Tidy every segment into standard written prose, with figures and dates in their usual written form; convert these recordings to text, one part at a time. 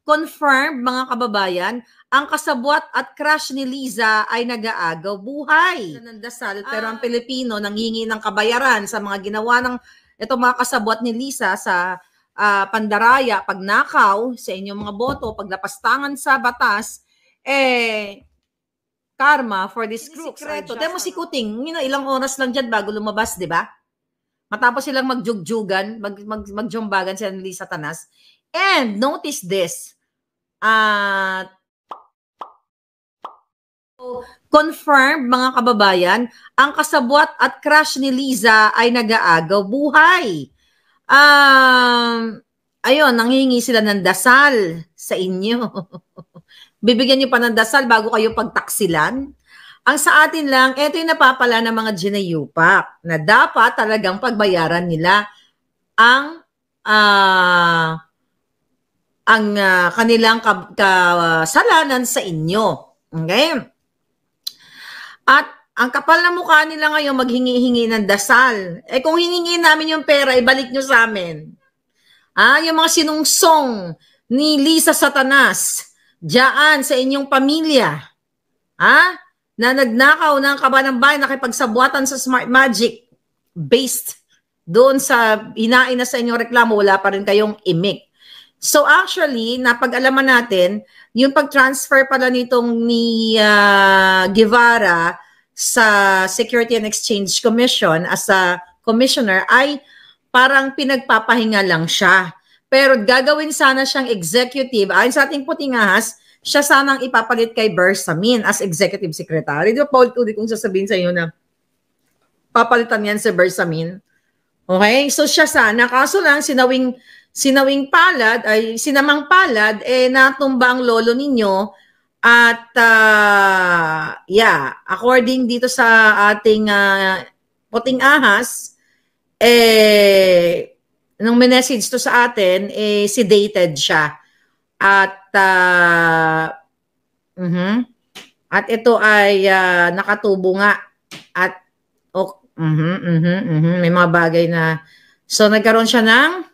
confirmed mga kababayan, ang kasabwat at crush ni Liza ay nag-aagaw buhay. Ng dasal, pero ang Pilipino nanghingi ng kabayaran sa mga ginawa ng itong mga kasabwat ni Liza sa pandaraya, pagnakaw sa inyong mga boto, paglapastangan sa batas, karma for this crooks. Demo si Kuting, ilang oras lang dyan bago lumabas, di ba? Matapos silang magjugjugan, magjumbagan sila ni Satanas. And notice this. Confirmed mga kababayan, ang kasabwat at crush ni Liza ay nag-aagaw buhay. Ayun, nanghingi sila ng dasal sa inyo. Bibigyan niyo pa ng dasal bago kayo pagtaksilan. Ang sa atin lang, ito yung napapala ng mga ginayupak na dapat talagang pagbayaran nila ang kanilang kasalanan sa inyo. Okay? At ang kapal na mukha nila ngayon maghingi-hingi ng dasal. Kung hiningi namin yung pera, ibalik nyo sa amin. Yung mga sinungsong ni Liza Satanas diyan sa inyong pamilya. Na nagnakaw ng kabanang bayan, nakipagsabwatan sa Smart Magic based doon sa hinain na sa inyong reklamo, wala pa rin kayong imik. So actually, napag-alaman natin, yung pag-transfer pala nitong ni Guevara sa Security and Exchange Commission as a commissioner ay parang pinagpapahinga lang siya. Pero gagawin sana siyang executive, ayon sa ating puting ahas, siya sanang ipapalit kay Bersamin as executive secretary. Di ba, Paul, kung sasabihin sa inyo na papalitan yan si Bersamin? Okay? So siya sana. Kaso lang, sinamang palad, natumba ang lolo ninyo. At, according dito sa ating puting ahas, nung message to sa atin, sedated siya. At ito ay nakatubo nga at may mga bagay na so nagkaroon siya ng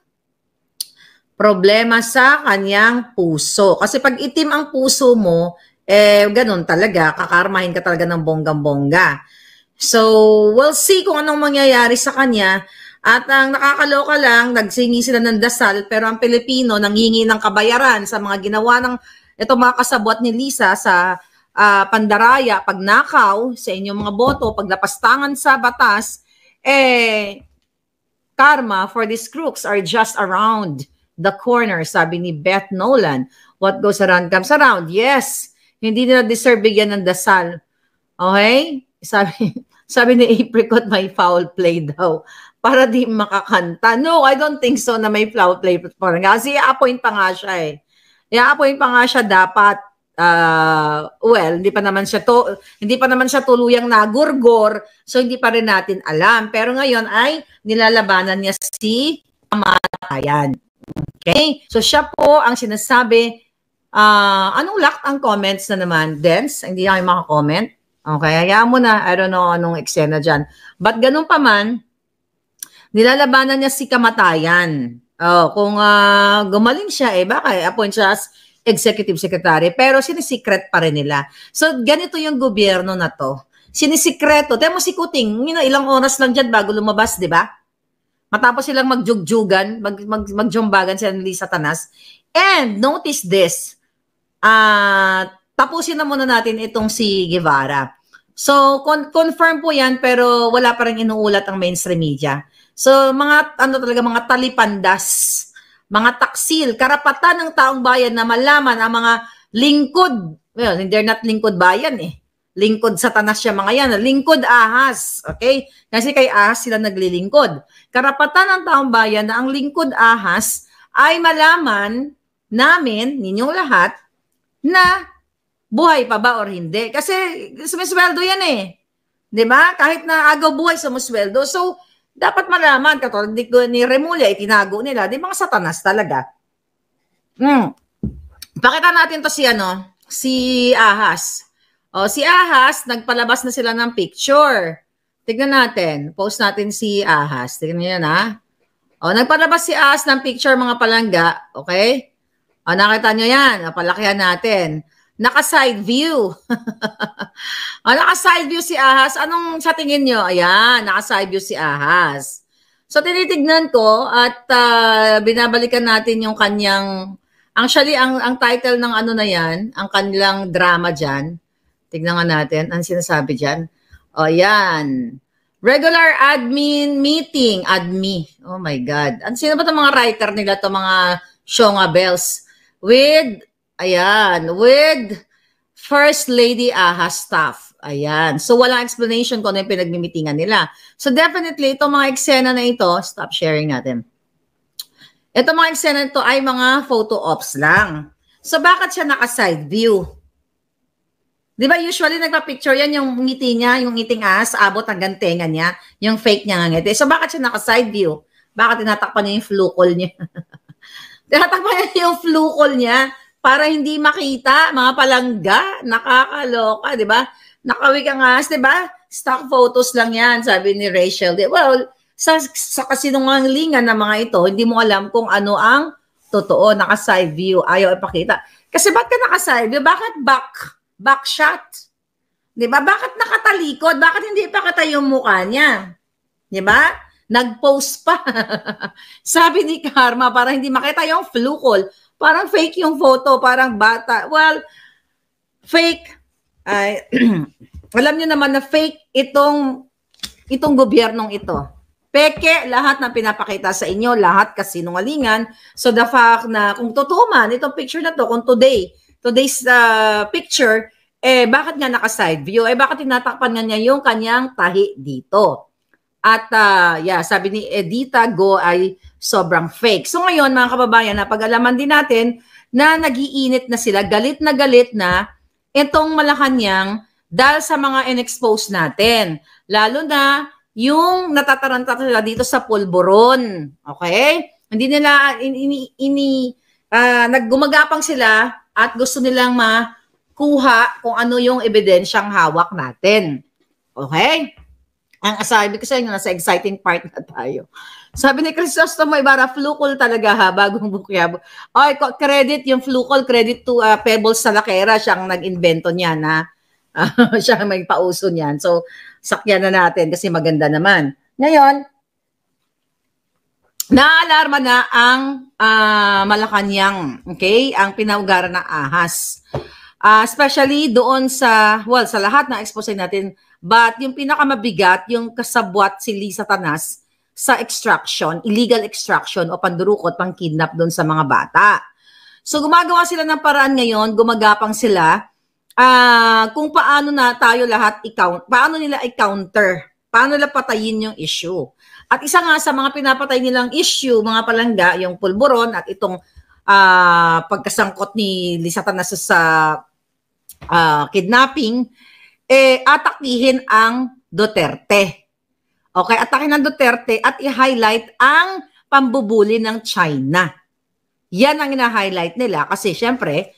problema sa kanyang puso. Kasi pag itim ang puso mo, ganun talaga, kakarmahin ka talaga ng bonggang-bongga. So, we'll see kung anong mangyayari sa kanya. At ang nakakaloka lang, nagsingi sila ng dasal, pero ang Pilipino nanghingi ng kabayaran sa mga ginawa ng itong mga kasabwat ni Liza sa pandaraya, pagnakaw sa inyong mga boto, paglapastangan sa batas, karma for these crooks are just around the corner, sabi ni Beth Nolan. What goes around comes around. Yes, hindi nila deserve bigyan ng dasal. Okay? Sabi ni Apricot, may foul play daw para di makakanta. No, I don't think so na may foul play. Kasi i-appoint pa nga siya I-appoint pa nga siya dapat. Well, hindi pa naman siya tuluyang nagurgor, so hindi pa rin natin alam. Pero ngayon ay nilalabanan niya si kamatayan. Okay? So siya po ang sinasabi, anong locked ang comments na naman, Dens? Hindi na kayo makakomment. Okay, hayaan mo na, I don't know anong eksena dyan. But ganun pa man, nilalabanan niya si kamatayan. Kung gumaling siya, baka appoint siya as executive secretary, pero sinisikret pa rin nila. So, ganito yung gobyerno na to. Sinisikreto. Temo si Kuting, ilang oras lang dyan bago lumabas, di ba? Matapos silang magjugjugan, magjumbagan sila ni Satanas. And notice this, tapusin na muna natin itong si Guevara. So, confirm po yan, pero wala pa rin inuulat ang mainstream media. So, mga talipandas, mga taksil, karapatan ng taong bayan na malaman ang mga lingkod. Well, they're not lingkod bayan Lingkod Satanas siya mga yan. Lingkod ahas. Okay? Kasi kay ahas sila naglilingkod. Karapatan ng taong bayan na ang lingkod ahas ay malaman namin, ninyong lahat, na buhay pa ba or hindi. Kasi sumisweldo yan Di ba? Kahit na agaw buhay sumisweldo. So, dapat malaman, katulad ni Remulla, itinago nila. Di mga Satanas talaga. Pakita natin to si Ahas. Si Ahas, nagpalabas na sila ng picture. Tignan natin. Post natin si Ahas. Tignan niyo yan, Nagpalabas si Ahas ng picture, mga palangga. Okay? O, nakita nyo yan. Palakihan natin. Naka-side view. O, naka-side view si Ahas. Anong sa tingin nyo? Ayan, naka-side view si Ahas. So, tinitignan ko at binabalikan natin yung kanyang, actually, ang title ng ano na yan, ang kanilang drama dyan. Tignan nga natin. Ang sinasabi dyan? O, yan. Regular admin meeting. Admi. Oh my God. Sino ba itong mga writer nila, itong mga Shonga Bells? With, ayan, with First Lady Ahas staff. Ayan. So, walang explanation kung ano yung pinagmimitingan nila. So, definitely, itong mga eksena na ito, stop sharing natin. Itong mga eksena na ito ay mga photo ops lang. So, bakit siya naka-side view? Di ba usually nagpa-picture yan yung ngiti niya, yung ngiting ahas, abot hanggang tenga niya, yung fake niya ng ngiti. So, bakit siya naka-side view? Bakit tinatakpan niya yung flukol niya? Tinatakpan niya yung flukol niya para hindi makita, mga palangga, nakakaloka, di ba? Nakawikang ahas, di ba? Stock photos lang yan, sabi ni Rachel. Well, sa kasinungalingan ng mga ito, hindi mo alam kung ano ang totoo, naka-side view, ayaw ipakita. Kasi ba't ka naka-side view? Bakit back shot? Di ba? Bakit nakatalikod? Bakit hindi ipakita yung mukha niya? Di ba? Nag-post pa. Sabi ni Karma, para hindi makita yung flukol. Parang fake yung photo, parang bata. Well, fake. Alam niyo naman na fake itong gobyernong ito. Peke, lahat ng pinapakita sa inyo, lahat kasinungalingan. So the fact na kung totoo man, itong picture na to, kung today's picture, bakit nga naka-side view? Bakit tinatakpan nga niya yung kanyang tahi dito? At sabi ni Edita Go ay sobrang fake. So ngayon, mga kababayan, napag-alaman din natin na nagiinit na sila, galit na itong Malacanang dahil sa mga in-expose natin. Lalo na yung natataranta sila dito sa pulburon. Okay? Hindi nila, naggumagapang sila at gusto nilang makuha kung ano yung ebidensyang hawak natin. Okay? Ang sabi ko sa inyo, nasa exciting part na tayo. Sabi ni Crisostomo Ibarra, flukol talaga ha, bagong bukyabo. Ay, credit yung flukol, credit to Pebbles Salakera, siyang nag-invento niyan ha. Siya may pauso niyan. So, sakyan na natin kasi maganda naman. Ngayon, naalarma na ang Malacanang, okay? Ang pinaugaran na ahas. Especially doon sa lahat na expose natin, but yung pinakamabigat, yung kasabwat si Lisa Tanas sa extraction, illegal extraction o pandurukot, pang-kidnap doon sa mga bata. So gumagawa sila ng paraan ngayon, gumagapang sila kung paano na tayo lahat paano nila i-counter, paano nila patayin yung issue. At isa nga sa mga pinapatay nilang issue, mga palangga, yung pulburon at itong pagkasangkot ni Lisa Tanas sa kidnapping, atakihin ang Duterte. Okay, atakihin ang Duterte at i-highlight ang pambubuli ng China. Yan ang ina-highlight nila kasi syempre,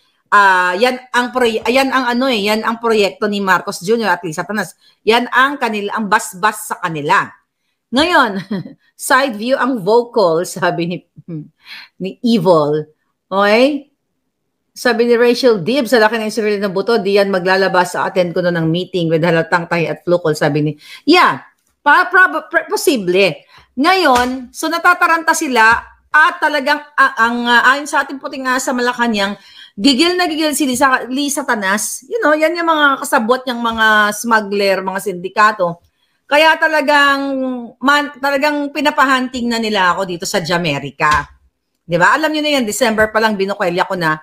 yan ang proyekto ni Marcos Jr. at Lisa Tanas. Yan ang bas-bas sa kanila. Ngayon, side view ang vocal, sabi ni Evil. Okay? Sabi ni Rachel Dib, sa laki ng Israel ng buto, di yan maglalabas sa attend ko na ng meeting with halatang tahi at flukol, sabi ni, posible. Ngayon, so natataranta sila at talagang, ayon sa ating puting sa Malacanang, gigil na gigil si Lisa Tanas. You know, yan yung mga kasabot niyang mga smuggler, mga sindikato. Kaya talagang pinapahunting na nila ako dito sa Jamaica. Di ba? Alam niyo na yan, December pa lang binukwelya ko na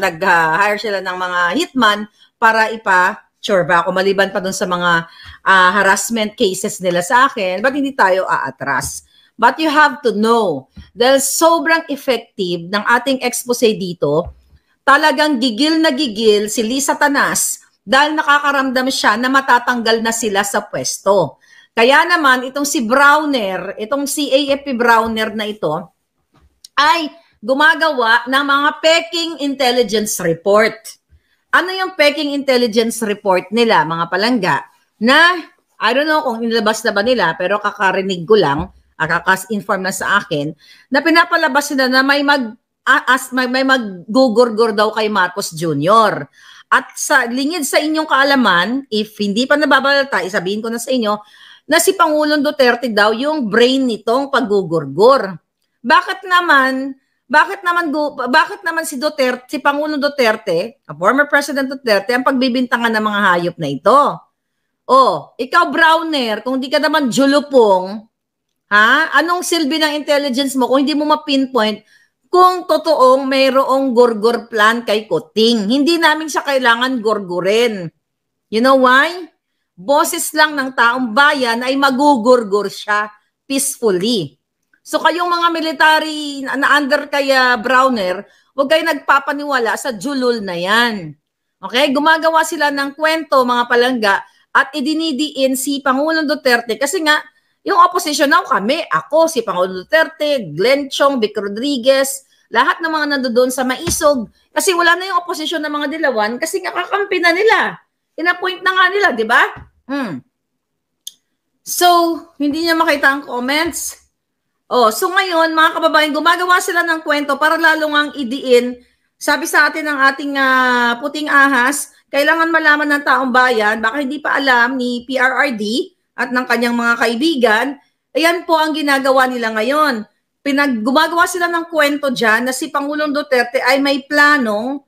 nag-hire sila ng mga hitman para ipa-chorba ako. Maliban pa dun sa mga harassment cases nila sa akin, ba't hindi tayo aatras? But you have to know, dahil sobrang effective ng ating expose dito, talagang gigil na gigil si Lisa Tanas dahil nakakaramdam siya na matatanggal na sila sa pwesto. Kaya naman, itong si Browner, itong si AFP Browner na ito, ay gumagawa ng mga peking intelligence report. Ano yung peking intelligence report nila, mga palangga? Na, I don't know kung inilabas na ba nila, pero kakarinig ko lang, kakas-inform na sa akin, na pinapalabas nila na may may maggugurgur daw kay Marcos Jr. At sa lingid sa inyong kaalaman, if hindi pa nababalata, isabihin ko na sa inyo, na si Pangulong Duterte daw yung brain nitong paggugurgur. Bakit naman si Duterte, si Pangulong Duterte, former President Duterte, ang pagbibintangan ng mga hayop na ito? Oh, ikaw Browner, kung di ka naman julupong, ha? Anong silbi ng intelligence mo kung hindi mo ma-pinpoint kung totoong mayroong gurgur plan kay Kuting? Hindi namin siya kailangan gurgurin. You know why? Boses lang ng taong bayan ay magugurgur siya peacefully. So kayong mga military na under kay Browner, huwag kayo nagpapaniwala sa julul na yan. Okay? Gumagawa sila ng kwento, mga palangga, at idinidiin si Pangulong Duterte kasi nga, yung opposition na kami, ako, si Pangulong Duterte, Glenn Chong, Vic Rodriguez, lahat ng mga nandoon sa Maisog, kasi wala na yung opposition ng mga dilawan kasi nga kakampi na nila. Ina-point na nga nila, di ba? So, hindi niya makita ang comments. Oh, so ngayon, mga kababayan, gumagawa sila ng kwento para lalong ang idiin. Sabi sa atin ng ating puting ahas, kailangan malaman ng taong bayan, baka hindi pa alam ni PRRD at ng kanyang mga kaibigan, ayan po ang ginagawa nila ngayon. Gumagawa sila ng kwento dyan na si Pangulong Duterte ay may planong